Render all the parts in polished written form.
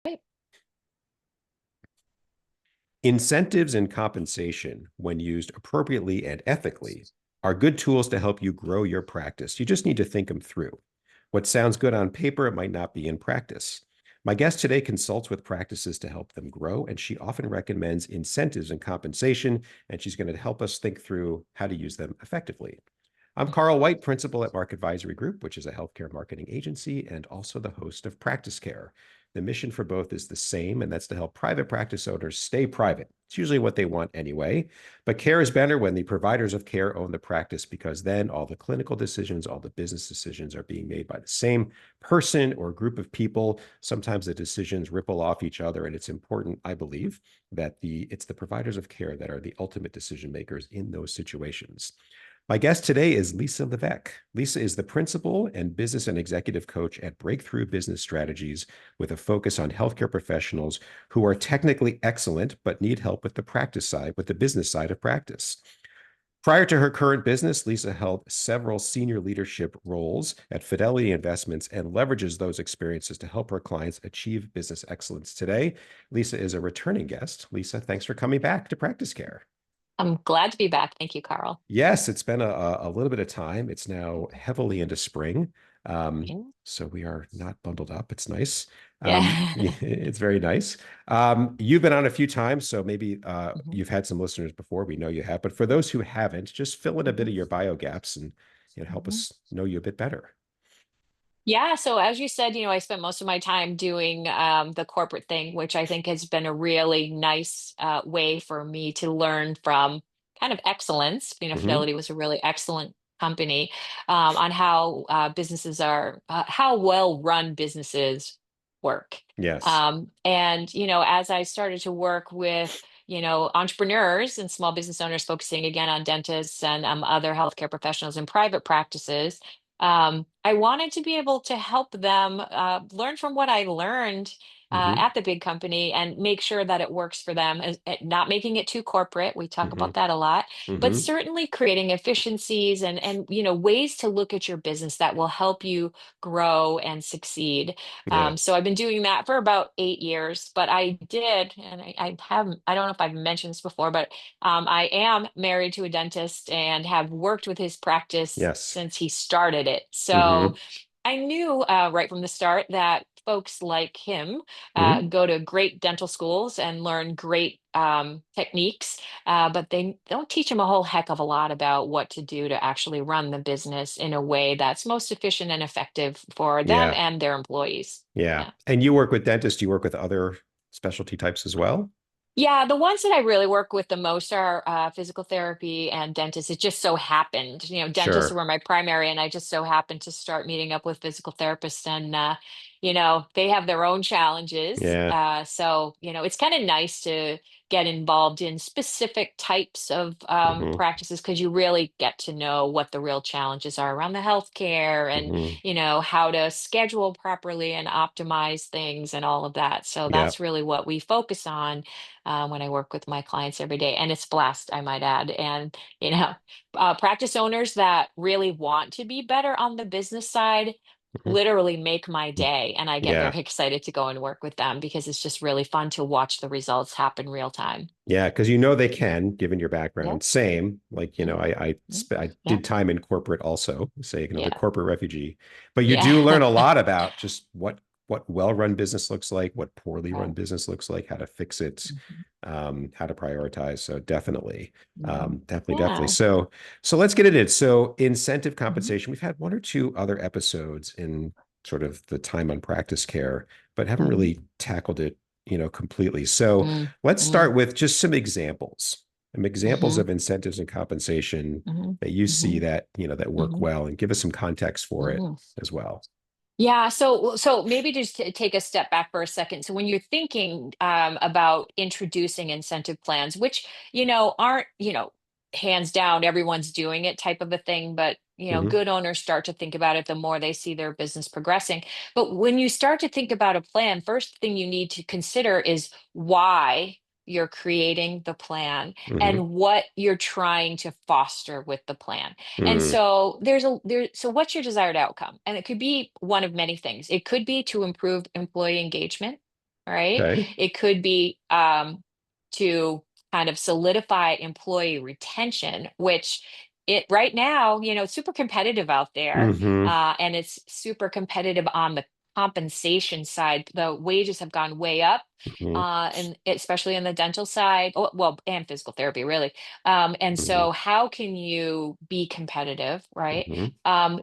Right. Incentives and compensation, when used appropriately and ethically, are good tools to help you grow your practice. You just need to think them through. What sounds good on paper, it might not be in practice. My guest today consults with practices to help them grow, and she often recommends incentives and compensation, and she's going to help us think through how to use them effectively. I'm Carl White, principal at Mark Advisory Group, which is a healthcare marketing agency and also the host of Practice Care. The mission for both is the same, and that's to help private practice owners stay private. It's usually what they want anyway, but care is better when the providers of care own the practice because then all the clinical decisions, all the business decisions are being made by the same person or group of people. Sometimes the decisions ripple off each other, and it's important, I believe, that it's the providers of care that are the ultimate decision makers in those situations. My guest today is Lisa Levesque. Lisa is the principal and business and executive coach at Breakthrough Business Strategies with a focus on healthcare professionals who are technically excellent but need help with the practice side, with the business side of practice. Prior to her current business, Lisa held several senior leadership roles at Fidelity Investments and leverages those experiences to help her clients achieve business excellence. Today, Lisa is a returning guest. Lisa, thanks for coming back to Practice Care. I'm glad to be back. Thank you, Carl. Yes, it's been a little bit of time. It's now heavily into spring. Yeah. So we are not bundled up. It's nice. Yeah. It's very nice. You've been on a few times, so maybe Mhm. you've had some listeners before. We know you have, but for those who haven't, just fill in a bit Mhm. of your bio gaps and help Mhm. us know you a bit better. Yeah, so as you said, I spent most of my time doing the corporate thing, which I think has been a really nice way for me to learn from kind of excellence. Hmm. Fidelity was a really excellent company on how businesses how well run businesses work. Yes. And, as I started to work with, entrepreneurs and small business owners focusing again on dentists and other healthcare professionals in private practices, I wanted to be able to help them learn from what I learned Hmm. at the big company and make sure that it works for them, not making it too corporate. We talk Hmm. about that a lot, but Hmm. certainly creating efficiencies and ways to look at your business that will help you grow and succeed. Yeah. So I've been doing that for about 8 years, but I did, and I haven't, I don't know if I've mentioned this before, but I am married to a dentist and have worked with his practice Yes. since he started it. So Hmm. I knew right from the start that folks like him Hmm. go to great dental schools and learn great techniques, but they don't teach them a whole heck of a lot about what to do to actually run the business in a way that's most efficient and effective for them Yeah. and their employees. Yeah. Yeah. And you work with dentists, you work with other specialty types as well? Yeah, the ones that I really work with the most are physical therapy and dentists. It just so happened, dentists Sure. were my primary, and I just so happened to start meeting up with physical therapists, and they have their own challenges. Yeah. So it's kind of nice to get involved in specific types of Hmm. practices because you really get to know what the real challenges are around the healthcare and Hmm. how to schedule properly and optimize things and all of that. So Yeah. that's really what we focus on when I work with my clients every day. And it's blessed, I might add. And, practice owners that really want to be better on the business side Hmm. literally make my day. And I get Yeah. very excited to go and work with them because it's just really fun to watch the results happen real time. Yeah. Because they can, given your Yeah. background. Same. Like, Yeah. Yeah. I Yeah. did time in corporate also, say another Yeah. corporate refugee. But you do learn Yeah. a lot about just what well-run business looks like, what poorly run Right. business looks like, how to fix it, Mhm. how to prioritize. So definitely, Mhm. definitely. Yeah. So let's get into it. So incentive Mhm. compensation. We've had one or two other episodes in sort of the time on practice care, but haven't Mhm. really tackled it, completely. So Mm. let's Mm. start with just some examples Mhm. of incentives and compensation Mhm. that you see Mhm. that, that work Mhm. well, and give us some context for it Mhm. as well. Yeah, so maybe just to take a step back for a second. So when you're thinking about introducing incentive plans, which aren't hands down everyone's doing it type of a thing, but Hmm. good owners start to think about it the more they see their business progressing. But when you start to think about a plan, first thing you need to consider is why you're creating the plan Hmm. and what you're trying to foster with the plan. And Hmm. so so what's your desired outcome? And it could be one of many things. It could be to improve employee engagement. right? Okay. It could be to kind of solidify employee retention, which it right now, it's super competitive out there, Mm-hmm. and it's super competitive on the compensation side. The wages have gone way up. Mm-hmm. And especially in the dental side, well, and physical therapy, really. And Mm-hmm. so, how can you be competitive, right? Mm-hmm.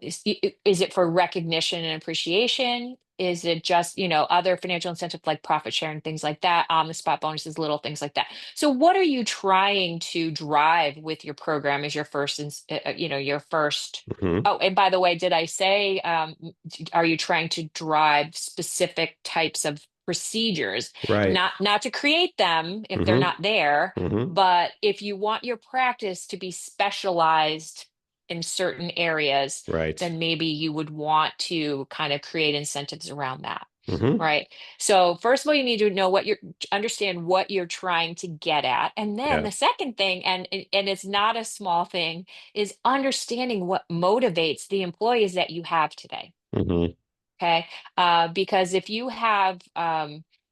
Is it for recognition and appreciation? Is it just, other financial incentives like profit sharing, things like that, on the spot bonuses, little things like that? So what are you trying to drive with your program as your first, your first? Mm-hmm. Oh, and by the way, did I say, are you trying to drive specific types of procedures, Right. not to create them if they're Mm-hmm. not there, Mm-hmm. but if you want your practice to be specialized in certain areas, Right. then maybe you would want to kind of create incentives around that. Mm-hmm. Right. So first of all, you need to know understand what you're trying to get at. And then Yeah. the second thing, and it's not a small thing, is understanding what motivates the employees that you have today. Mm-hmm. Okay. Because if you have,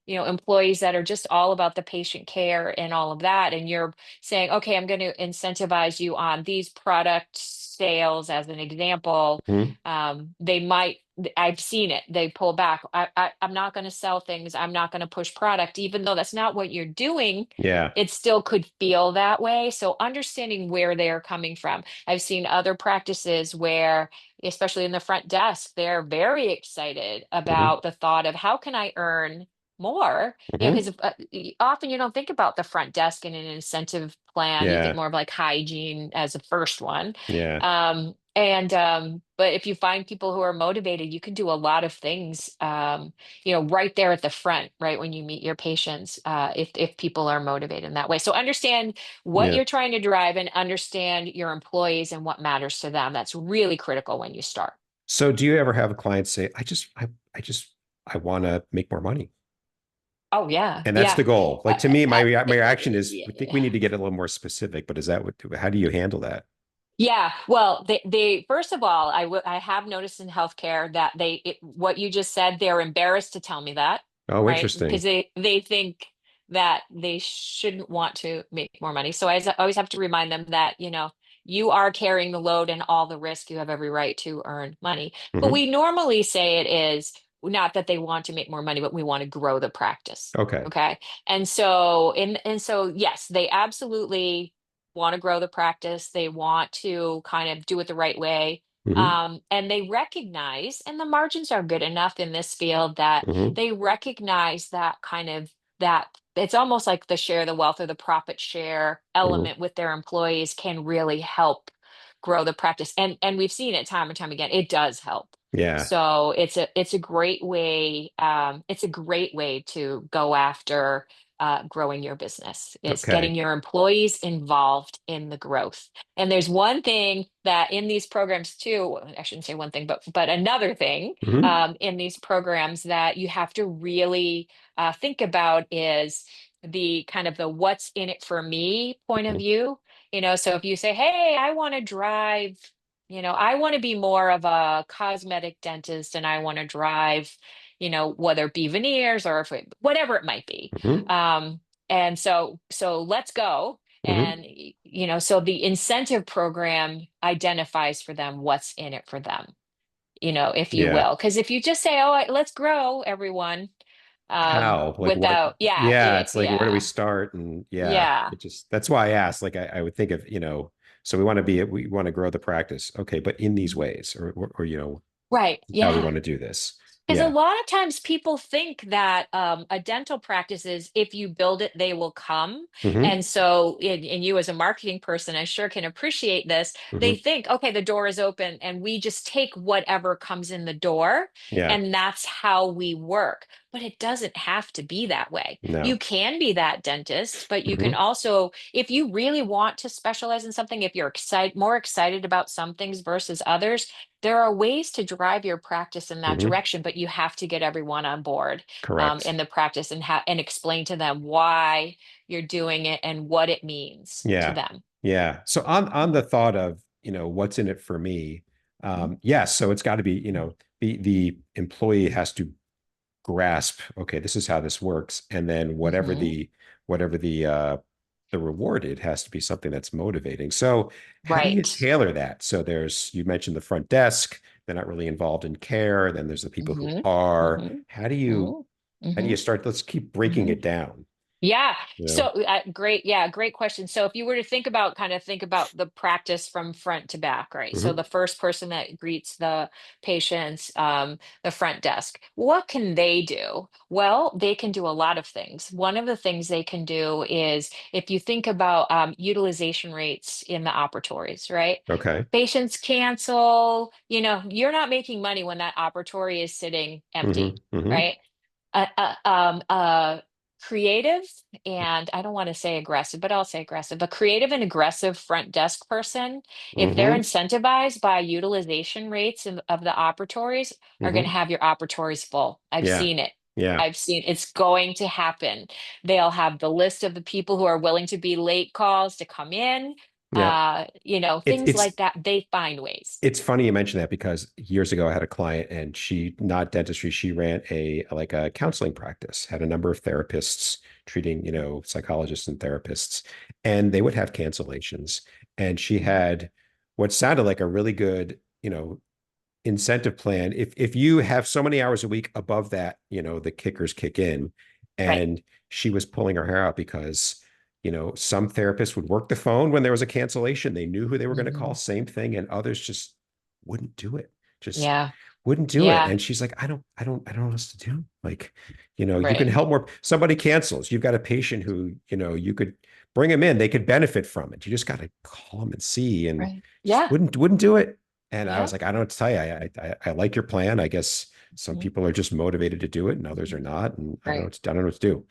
employees that are just all about the patient care and all of that, and you're saying, okay, I'm going to incentivize you on these product sales as an example, Mm-hmm. they might, I've seen it, they pull back. I'm not going to sell things. I'm not going to push product, even though that's not what you're doing. Yeah. It still could feel that way. So understanding where they're coming from. I've seen other practices where, especially in the front desk, they're very excited Mm-hmm. about the thought of how can I earn more? Mm-hmm. Because often you don't think about the front desk in an incentive plan. You think Yeah. more of like hygiene as a first one. Yeah. But if you find people who are motivated, you can do a lot of things, right there at the front, right when you meet your patients, if people are motivated in that way. So understand what Yeah. you're trying to drive and understand your employees and what matters to them. That's really critical when you start. So do you ever have a client say, I want to make more money? Oh yeah, And that's yeah. the goal. Uh, Like to me, my reaction is, I think we yeah. need to get a little more specific, but is that how do you handle that? Yeah, well, they first of all, I have noticed in healthcare that what you just said, they're embarrassed to tell me that, Oh, right? Because interesting. they think that they shouldn't want to make more money. So always have to remind them that, you are carrying the load and all the risk. You have every right to earn money. But Hmm. we normally say it is not that they want to make more money, but we want to grow the practice. Okay. Okay. And so yes, they absolutely want to grow the practice. They want to kind of do it the right way. Hmm. And they recognize, and the margins are good enough in this field that Hmm. they recognize that kind of that it's almost like the share the wealth or the profit share Hmm. element with their employees can really help grow the practice. And we've seen it time and time again. It does help. Yeah. So it's a great way, it's a great way to go after growing your business. It's getting Okay. your employees involved in the growth. And there's one thing that in these programs too, I shouldn't say one thing, but another thing Hmm. in these programs that you have to really think about is the kind of the what's in it for me point of view. So if you say, hey, I want to drive, I want to be more of a cosmetic dentist and I want to drive, whether it be veneers or whatever it might be. Hmm. And so let's go. Hmm. And, so the incentive program identifies for them what's in it for them, if you Yeah. will. Because if you just say, oh, let's grow everyone, How? Like what? without, yeah, Yeah, it's like where do we yeah, start? And yeah, yeah, it just that's why I asked. Like I would think of, so we want to grow the practice. Okay, but in these ways, or right, how we yeah. want to do this. Because a Yeah. lot of times people think that a dental practice is if you build it, they will come. Hmm. And so, and you as a marketing person, I sure can appreciate this. They Hmm. think, okay, the door is open and we just take whatever comes in the door, Yeah. and that's how we work. But it doesn't have to be that way. You No. can be that dentist, but you can Hmm. also, if you really want to specialize in something, if you're more excited about some things versus others, there are ways to drive your practice in that Hmm. direction, but you have to get everyone on board Correct. in the practice and explain to them why you're doing it and what it means to Yeah. them. Yeah. So on the thought of, what's in it for me, Mhm. yes. So it's got to be, the employee has to grasp, okay, this is how this works. And then Hmm. whatever the reward, it has to be something that's motivating. So how do you Right. tailor that? So you mentioned the front desk, they're not really involved in care. Then there's the people who Hmm. are. Hmm. How do you Hmm. how do you Hmm. start? Let's keep breaking Hmm. it down. Yeah. You So know? great. Yeah, great question. So if you were to think about the practice from front to back, right? So Hmm. the first person that greets the patients, the front desk, what can they do? Well, they can do a lot of things. One of the things they can do is if you think about utilization rates in the operatories, right? Okay. Patients cancel, you're not making money when that operatory is sitting empty, Hmm. Hmm. right? A creative, and I don't want to say aggressive, but I'll say aggressive. A creative and aggressive front desk person, if they're Hmm. incentivized by utilization rates of the operatories, are going to Hmm. have your operatories full. I've Yeah. seen it. Yeah. I've seen it's going to happen. They'll have the list of the people who are willing to be late calls to come in. Yeah. It, Things it's like that. They find ways. It's funny you mention that because years ago I had a client and she, not dentistry, she ran a counseling practice, had a number of therapists treating, psychologists and therapists, and they would have cancellations. And she Mhm. had what sounded like a really good, incentive plan. If you have so many hours a week above that, the kickers kick in. Right. And she was pulling her hair out because, some therapists would work the phone when there was a cancellation. They knew who they were going to call, Hmm. same thing, and others just wouldn't do it. Just Yeah. wouldn't do it. Yeah. And she's like, I don't know what else to do. Like, you can Right. help more. Somebody cancels. You've got a patient who, you could bring them in. They could benefit from it. You just got to call them and see, and Right. just Yeah. wouldn't do it. And I was Yeah. like, I don't know what to tell you. I like your plan. I guess some Mhm. people are just motivated to do it and others Mhm. are not. And Right. I don't know what to do.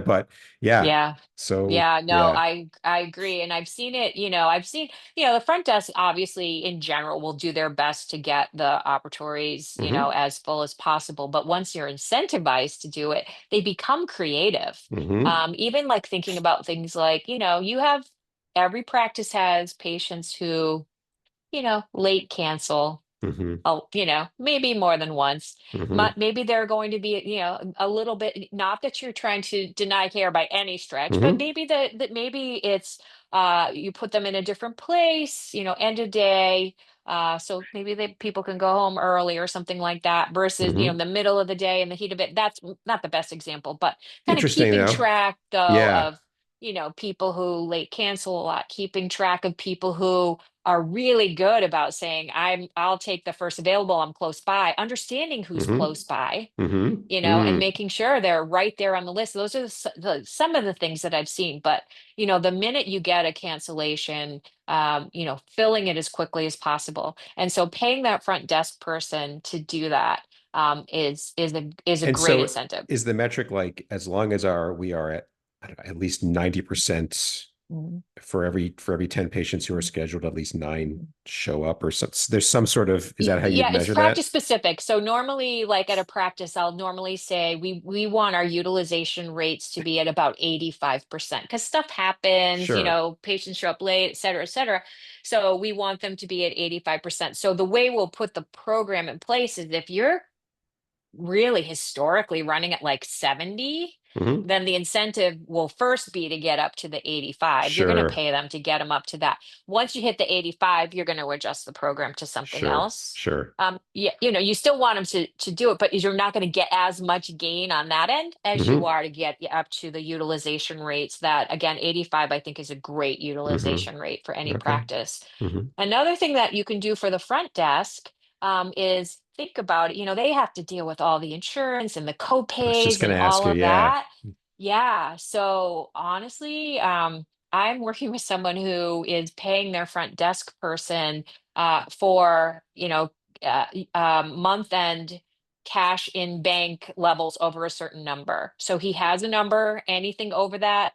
But yeah. Yeah. So Yeah, no, yeah. I agree. And I've seen it, I've seen, the front desk obviously in general will do their best to get the operatories, Hmm. as full as possible. But once you're incentivized to do it, they become creative. Hmm. Even like thinking about things like, you have every practice has patients who, late cancel Hmm. maybe more than once. Hmm. Maybe they're going to be, a little bit, not that you're trying to deny care by any stretch, but Hmm. maybe that maybe it's you put them in a different place, end of day. So maybe people can go home early or something like that versus, in Hmm. the middle of the day in the heat of it. That's not the best example, but kind of Interesting keeping though. track though Yeah. of, people who late cancel a lot, keeping track of people who are really good about saying, I'll take the first available, I'm close by, understanding who's Hmm. close by, Hmm. and Mm. making sure they're right there on the list. Those are some of the things that I've seen. But, the minute you get a cancellation, filling it as quickly as possible. And so paying that front desk person to do that is a And great so incentive. is the metric like as long as we are at, I don't know, at least 90% Mhm. for every 10 patients who are scheduled, at least nine show up or some, there's some sort of, is that how you'd Yeah, it's measure that? practice specific. So normally, like at a practice, I'll normally say we want our utilization rates to be at about 85% because stuff happens, Sure. patients show up late, et cetera, et cetera. So we want them to be at 85%. So the way we'll put the program in place is if you're really historically running at like 70, Hmm. then the incentive will first be to get up to the 85. You're going to Sure. pay them to get them up to that. Once you hit the 85, you're going to adjust the program to something Sure. else. Sure. Yeah, you still want them to do it, but you're not going to get as much gain on that end as you Hmm. are to get up to the utilization rates that, again, 85, I think is a great Hmm. utilization rate for any Okay. practice. Hmm. Another thing that you can do for the front desk is think about it. They have to deal with all the insurance and the I was just co-pays going and to ask all you. of Yeah. that. Yeah. So honestly, I'm working with someone who is paying their front desk person for, month end cash in bank levels over a certain number. So he has a number, anything over that,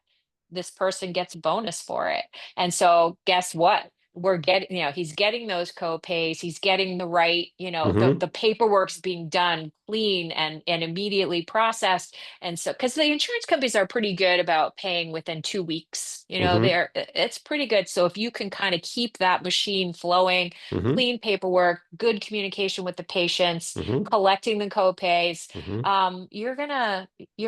this person gets a bonus for it. And so guess what? we're getting, he's getting those co-pays, he's getting the right, Mm-hmm. the paperwork's being done clean and immediately processed. And so, because the insurance companies are pretty good about paying within 2 weeks, Mm-hmm. it's pretty good. So if you can kind of keep that machine flowing, Mm-hmm. clean paperwork, good communication with the patients, Mm-hmm. collecting the co-pays, Mm-hmm. you're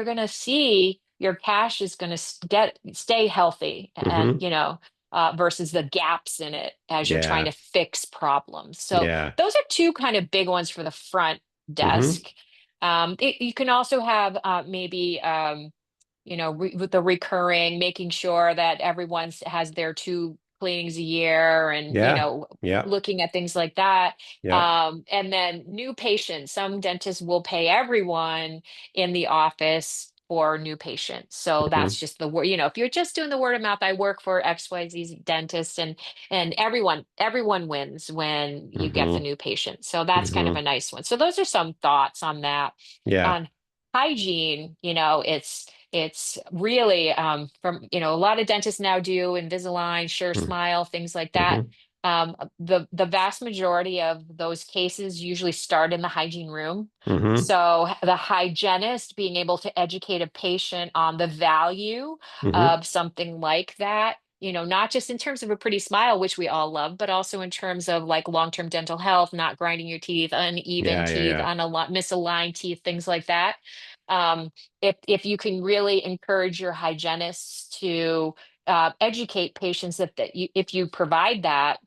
gonna see your cash is gonna stay healthy, and Mm-hmm. versus the gaps in it as you're trying Yeah. to fix problems. So Yeah. those are two kind of big ones for the front Mm-hmm. desk. You can also have maybe with the recurring, making sure that everyone has their two cleanings a year, and Yeah. Yeah. looking at things like that. Yeah. And then new patients, some dentists will pay everyone in the office for new patients. So Mm-hmm. that's just the word, if you're just doing the word of mouth, I work for XYZ dentist, and everyone wins when you get the Mm-hmm. new patient. So that's kind of Mm-hmm. a nice one. So those are some thoughts on that. Yeah. On hygiene, it's really from a lot of dentists now do Invisalign, Sure Smile, things like that. Mm-hmm. The vast majority of those cases usually start in the hygiene room. Mm-hmm. So the hygienist being able to educate a patient on the value Mm-hmm. of something like that, not just in terms of a pretty smile, which we all love, but also in terms of like long-term dental health, not grinding your teeth, uneven Yeah. Yeah. teeth, Yeah. on a lot misaligned teeth, things like that. Um, if you can really encourage your hygienists to educate patients if you provide that,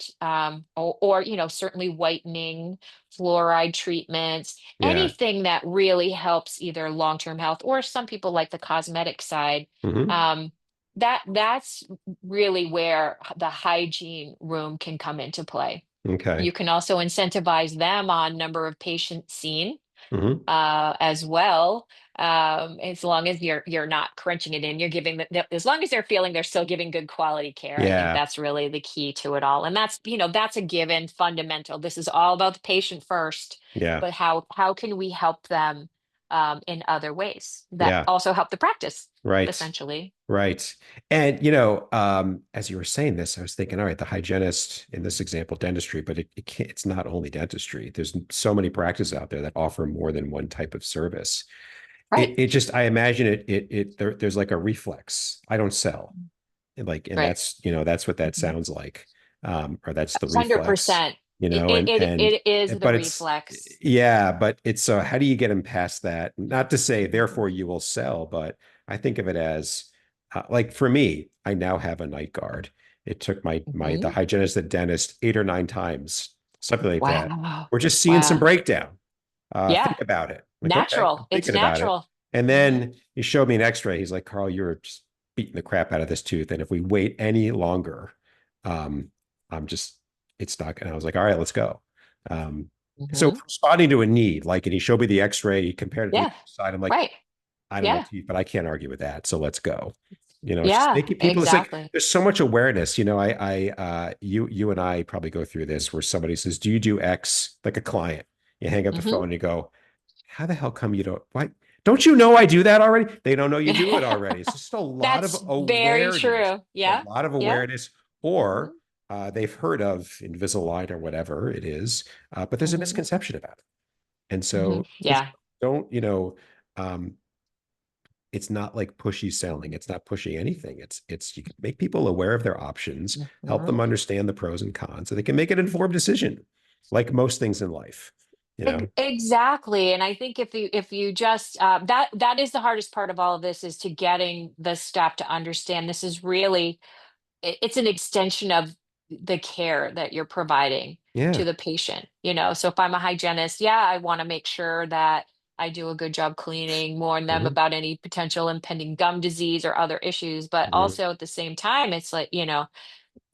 or certainly whitening, fluoride treatments, Yeah. anything that really helps either long-term health, or some people like the cosmetic side. Mm-hmm. um, that's really where the hygiene room can come into play. Okay. You can also incentivize them on number of patients seen, Mm-hmm. as well. As long as you're not crunching it in, you're giving as long as they're feeling they're still giving good quality care. I think Yeah. that's really the key to it all. And that's a given fundamental. This is all about the patient first, Yeah. but how can we help them in other ways that Yeah. also help the practice, Right. essentially. Right. And, as you were saying this, I was thinking, all right, the hygienist in this example, dentistry, but it can't, it's not only dentistry. There's so many practices out there that offer more than one type of service. Right. It just, I imagine there's like a reflex. I don't sell. And Right. that's what that sounds like. Or that's the reflex, 100%. It, it, it, and, it is the but it's, reflex. yeah, but it's, so how do you get them past that? Not to say, Mhm. therefore you will sell, but I think of it as, like for me, I now have a night guard. It took the Mhm. hygienist, the dentist 8 or 9 times, something like that. Wow. We're just seeing some Wow. breakdown. Yeah. Think about it. Like, okay, I'm Natural. It's thinking about it. natural. And Hmm. then he showed me an x-ray. He's like, Carl, you're just beating the crap out of this tooth. And if we wait any longer, um, I'm just, it's not. And I was like, all right, let's go. Um, so Hmm. responding to a need, like, and he showed me the x-ray, he compared it to the Yeah. other side. I'm like, Right. I don't know Yeah. teeth, but I can't argue with that. So let's go. It's just Yeah. making people, it's like Exactly. there's so much awareness. You and I probably go through this where somebody says, do you do X, like a client? You hang up the phone Hmm. and you go, how the hell come you don't, why? Don't you know I do that already? They don't know you do it already. It's just a lot of That's very awareness, true. Yeah. or Yeah. Hmm. they've heard of Invisalign or whatever it is, but there's a Hmm. misconception about it. And Hmm. so just Yeah. don't, um, it's not like pushy selling. It's not pushing anything. It's you can make people aware of their options, help Hmm. them understand the pros and cons, so they can make an informed decision, like most things in life, you know. Exactly. And I think if you just that is the hardest part of all of this, is to getting the staff to understand this is really it's an extension of the care that you're providing to Yeah. the patient. So if I'm a hygienist, yeah, I want to make sure that I do a good job cleaning, warn them Hmm. about any potential impending gum disease or other issues, but Hmm. also at the same time, it's like,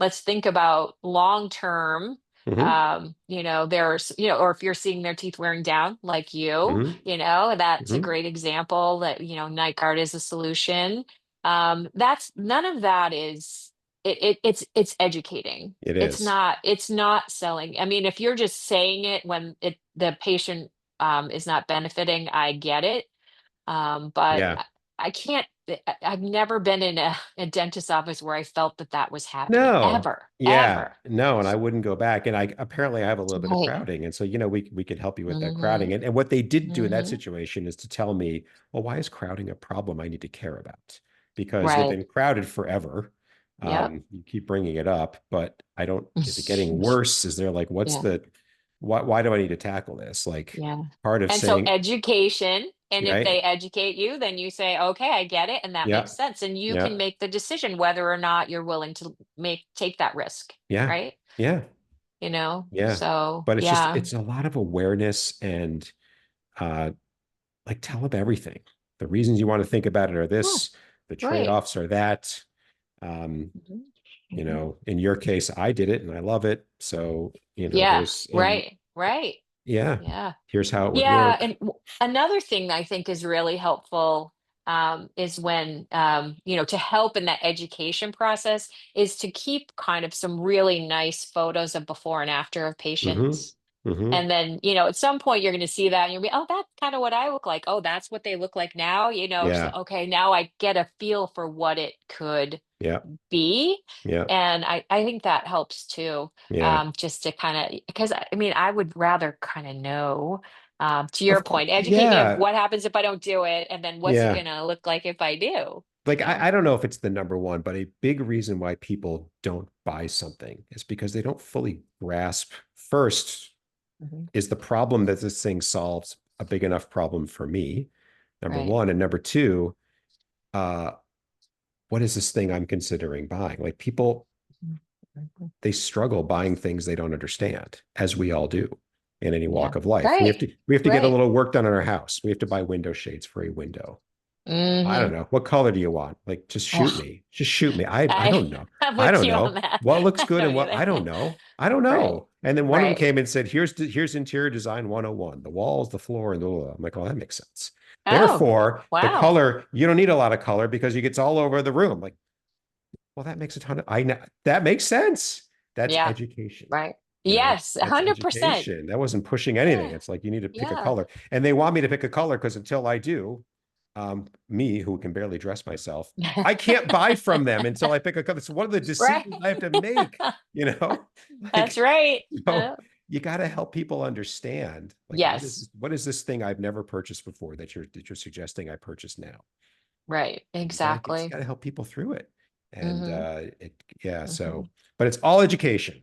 let's think about long term. Hmm. There's, or if you're seeing their teeth wearing down like Hmm. that's a Hmm. great example that, night guard is a solution. That's none of that is it's educating. It It's is. not selling. I mean, if you're just saying it when the patient is not benefiting, I get it. But Yeah. I can't, I've never been in a dentist's office where I felt that that was happening No. ever, Yeah. ever. No, and I wouldn't go back. And I apparently I have a little bit of Right. crowding. And so, we could help you with that crowding. Hmm. And what they did do in that Hmm. situation is to tell me, well, why is crowding a problem I need to care about? Because they've Right. been crowded forever. Yep. You keep bringing it up, but I don't, is it getting worse? Is there like, Yeah. why do I need to tackle this? Like Yeah. part of And so saying, education, and if right? they educate you, then you say, okay, I get it, and that makes Yeah. sense. And you can Yeah. make the decision whether or not you're willing to take that risk, Yeah. right? Yeah. Yeah. So But yeah. it's a lot of awareness and, uh, like tell them everything. The reasons you want to think about it are Oh, this, the right. trade-offs are that. Um, Mhm. Mhm. in your case, I did it and I love it. So, Yeah, there's, and right, right. yeah, Yeah. here's how it would Yeah, work. and another thing I think is really helpful, is when, to help in that education process, is to keep kind of some really nice photos of before and after of Mm-hmm. patients. Mm-hmm. And then, at some point you're going to see that and you'll be, oh, that's kind of what I look like. Oh, that's what they look like now. So, Yeah. okay, now I get a feel for what it could Yeah. be. Yeah. And I think that helps too, Yeah. just to kind of, because I mean, I would rather kind of know, to your Of course. point, educate me of Yeah. what happens if I don't do it, and then what's it Yeah. gonna look like if I do, Like you know? I don't know if it's the number one, but a big reason why people don't buy something is because they don't fully grasp first, Mhm. is the problem that this thing solves a big enough problem for me? Number Right. one. And number two, uh, what is this thing I'm considering buying? Like people, Mhm. Mhm. they struggle buying things they don't understand, as we all do in any Yeah. walk of life. Right. We have to get a Right. little work done on our house. We have to buy window shades for a window. I don't Hmm. know. What color do you want? Like, just shoot Oh, me. Just shoot me. I I don't know. I'm I with don't you on know that. what looks I good and don't what I don't either. know. I don't Right. know. And then one of them Right. came and said, here's interior design 101, the walls, the floor, and the blah, blah. I'm like, oh, that makes sense. Oh, Therefore, the wow. color, you don't need a lot of color because it gets all over the room. Like, well, that makes a ton of I know that makes sense. That's Yeah. education. Right. Yes, That's 100%. education. That wasn't pushing anything. Yeah. It's like you need to pick a Yeah. color. And they want me to pick a color because until I do, me who can barely dress myself, I can't buy from them until I pick a color. It's one of the Right. decisions I have to make, you know? That's Like, right. you know, you got to help people understand like Yes. what is this thing I've never purchased before that you're suggesting I purchase now? Right. You Exactly. got to help people through it. And Hmm. yeah, Hmm. so but it's all education.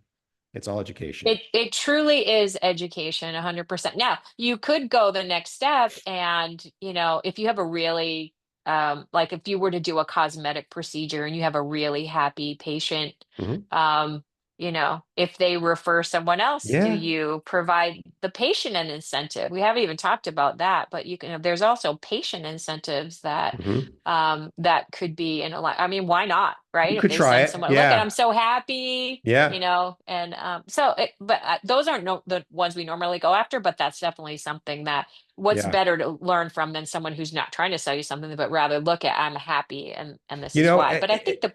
It's all education. It truly is education, 100%. Now, you could go the next step and, if you have a really, like if you were to do a cosmetic procedure and you have a really happy patient, Mhm. if they refer someone else, do Yeah. you provide the patient an incentive? We haven't even talked about that, but there's also patient incentives that, Mhm. that could be in a lot. I mean, why not, right? You If could they try send it. someone, look, and I'm Yeah. so happy, Yeah. and but those aren't the ones we normally go after, but that's definitely something that what's Yeah. better to learn from than someone who's not trying to sell you something, but rather look at, I'm happy, and this You is know, why. But I think the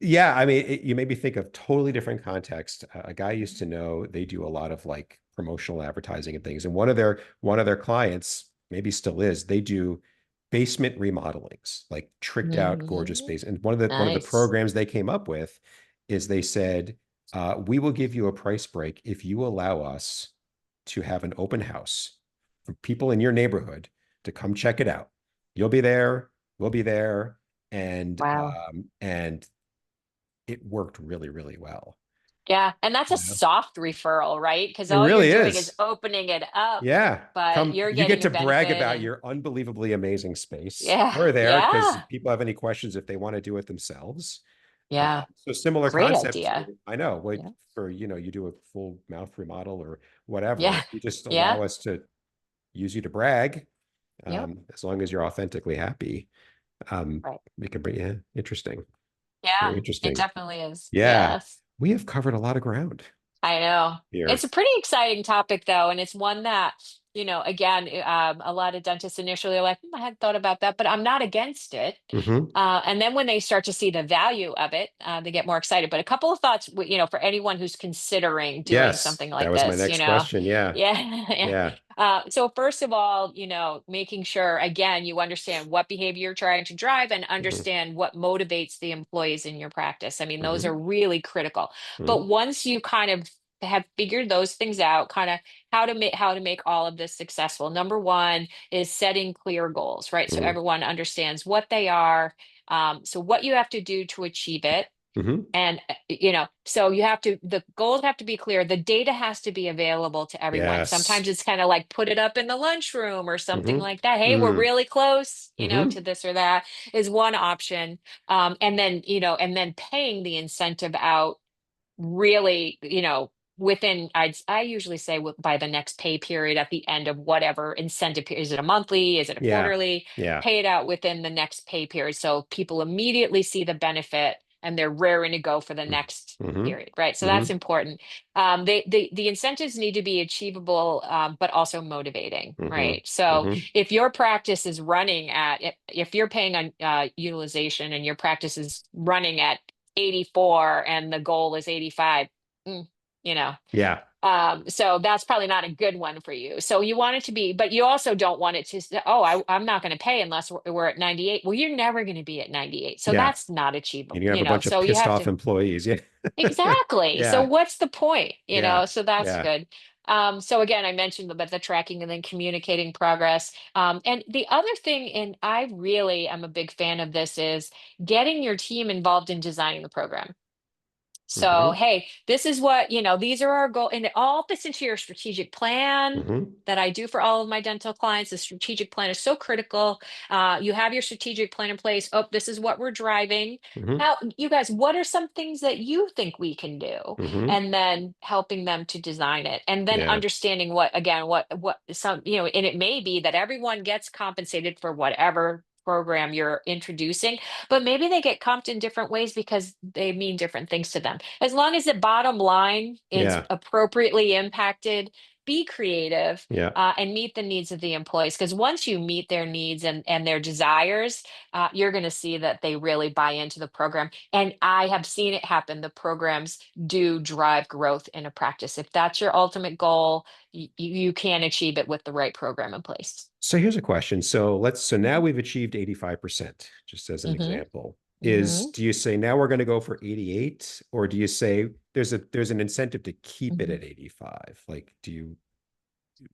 yeah, I mean, you made me think of totally different context. A guy I used to know, they do a lot of like promotional advertising and things. And one of their clients, maybe still is, they do basement remodelings, like tricked out, gorgeous Mhm. space. And one of the Nice. programs they came up with is they said, we will give you a price break if you allow us to have an open house for people in your neighborhood to come check it out. You'll be there, we'll be there, Wow. and it worked really, really well. Yeah, and that's a You know, soft referral, right? Because it all you're really doing is is. opening it up, Yeah. but Come, you're you get getting a to brag benefit, about and your unbelievably amazing space. yeah, We're there because yeah, if people have any questions if they want to do it themselves. yeah. So similar Great concept. idea. I know. Wait Yeah, for, you do a full mouth remodel or whatever. yeah, If you just yeah, allow us to use you to brag, yep. as long as you're authentically happy, Right. we can bring, yeah, interesting. Very Yeah, it interesting. definitely is. Yeah. Yes. We have covered a lot of ground I know. It's here. a pretty exciting topic though, and it's one that again, a lot of dentists initially are like, I hadn't thought about that, but I'm not against it. Hmm. And then when they start to see the value of it, they get more excited. But a couple of thoughts, for anyone who's considering doing Yes, something that like was my this, next question. Yeah. yeah, yeah. Yeah. So first of all, making sure again you understand what behavior you're trying to drive and Hmm. understand what motivates the employees in your practice. I mean, those are Hmm. really critical. But Hmm. once you kind of have figured those things out, kind of how to make all of this successful. Number one is setting clear goals, right? So Hmm. everyone understands what they are, so what you have to do to achieve it. Hmm. And so the goals have to be clear. The data has to be available to everyone. Yes. Sometimes it's kind of like put it up in the lunchroom or something Hmm. like that. Hey, we're Mm. really close, Hmm. to this or that is one option. And then paying the incentive out really, within I usually say by the next pay period at the end of whatever incentive period. Is it a monthly? Is it a Yeah. quarterly? Yeah. Pay it out within the next pay period so people immediately see the benefit and they're raring to go for the next Hmm. period, right? So that's Hmm. important. The incentives need to be achievable, but also motivating, Hmm. right? So Hmm. if your practice is running if you're paying on utilization and your practice is running at 84 and the goal is 85, mm, you know Yeah. so that's probably not a good one for you. So you want it to be, but you also don't want it to say, oh, I'm not going to pay unless we're at 98. Well, you're never going to be at 98, so Yeah. that's not And achievable, you have a bunch of so you pissed have off to. employees. Yeah. Exactly. So Yeah. what's the point? Yeah. So that's Yeah. good. So again, I mentioned about the tracking and then communicating progress. And the other thing, and I really am a big fan of this, is getting your team involved in designing the program. So, Hmm. hey, this is what, these are our goals, and it all fits into your strategic plan Hmm. that I do for all of my dental clients. The strategic plan is so critical. You have your strategic plan in place. Oh, this is what we're driving. Hmm. Now, you guys, what are some things that you think we can do? Hmm. And then helping them to design it, and then Yeah. understanding what some, and it may be that everyone gets compensated for whatever program you're introducing, but maybe they get comped in different ways because they mean different things to them. As long as the bottom line is Yeah. appropriately impacted, be creative, Yeah. and meet the needs of the employees. Because once you meet their needs and their desires, you're going to see that they really buy into the program. And I have seen it happen. The programs do drive growth in a practice. If that's your ultimate goal, you can achieve it with the right program in place. So here's a question. So now Mhm. we've achieved 85%, just as an Mhm. example. Mhm. Do you say now we're going to go for 88, or do you say there's an incentive to keep it Mhm. at 85? Like,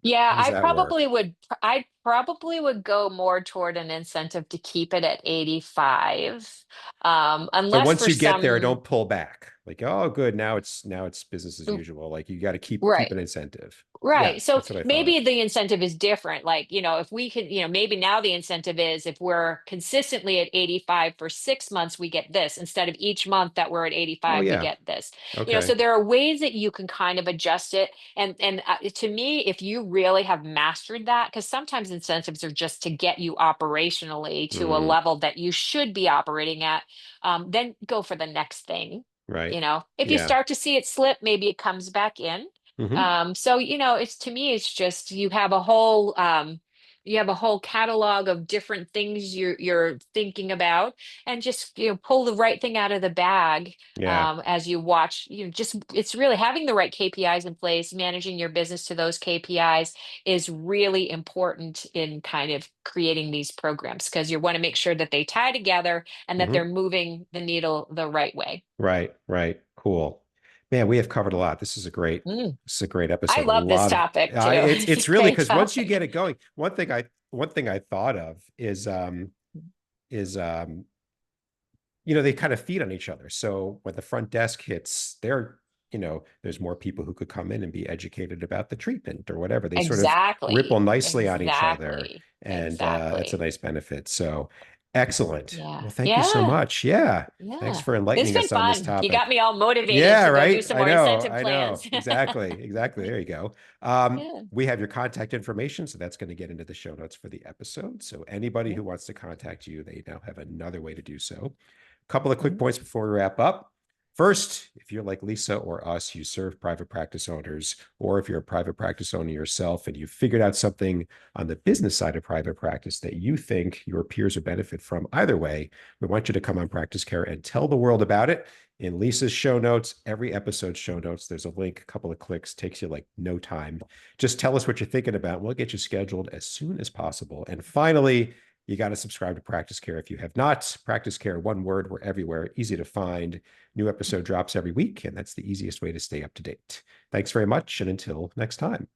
Yeah, how does that work? I probably would go more toward an incentive to keep it at 85. But Unless once for you get there, some. don't pull back. Like, oh, good, now it's business as usual. Like you got to keep Right. an incentive. Yeah, Right. So that's what I thought. maybe the incentive is different. Like, if we can, maybe now the incentive is if we're consistently at 85 for 6 months, we get this instead of each month that we're at Oh 85, we yeah. get this. So Okay. there are ways that you can kind of adjust it. And to me, if you really have mastered that, because sometimes incentives are just to get you operationally to a Mm, level that you should be operating at, then go for the next thing. right. If you Yeah. start to see it slip, maybe it comes back in. Hmm. So it's to me, it's just you have a whole catalog of different things you're thinking about, and just pull the right thing out of the bag Yeah. as you watch. Just it's really having the right KPIs in place, managing your business to those KPIs is really important in kind of creating these programs because you want to make sure that they tie together and that they're Hmm. moving the needle the right way. Right. Right. Cool. Man, we have covered a lot. Mm. This is a great I episode. A love this lot of topic too. It's a it's really great because once you get topic. it going, one thing I thought of is they kind of feed on each other. So when the front desk hits, there's more people who could come in and be educated about the treatment or whatever. They sort of ripple Exactly. nicely on each other, Exactly. and that's a Exactly. nice benefit. So excellent. Yeah. Well, thank you so Yeah. much. Yeah. Thanks Yeah. for It's enlightening been us on this fun. You got topic. me all motivated Yeah, to go do right. some more incentive I plans. know. Exactly. Exactly. There you go. Yeah. We have your contact information, so that's going to get into the show notes for the episode. So anybody who Mhm. wants to contact you, they now have another way to do so. Couple of quick Mhm. points before we wrap up. First, if you're like Lisa or us, you serve private practice owners, or if you're a private practice owner yourself and you've figured out something on the business side of private practice that you think your peers would benefit from, either way, we want you to come on Practice Care and tell the world about it. In Lisa's show notes, every episode show notes, there's a link, a couple of clicks, takes you like no time. Just tell us what you're thinking about. We'll get you scheduled as soon as possible. And finally, you got to subscribe to Practice Care if you have not. Practice Care, one word, we're everywhere, easy to find. New episode drops every week, and that's the easiest way to stay up to date. Thanks very much, and until next time.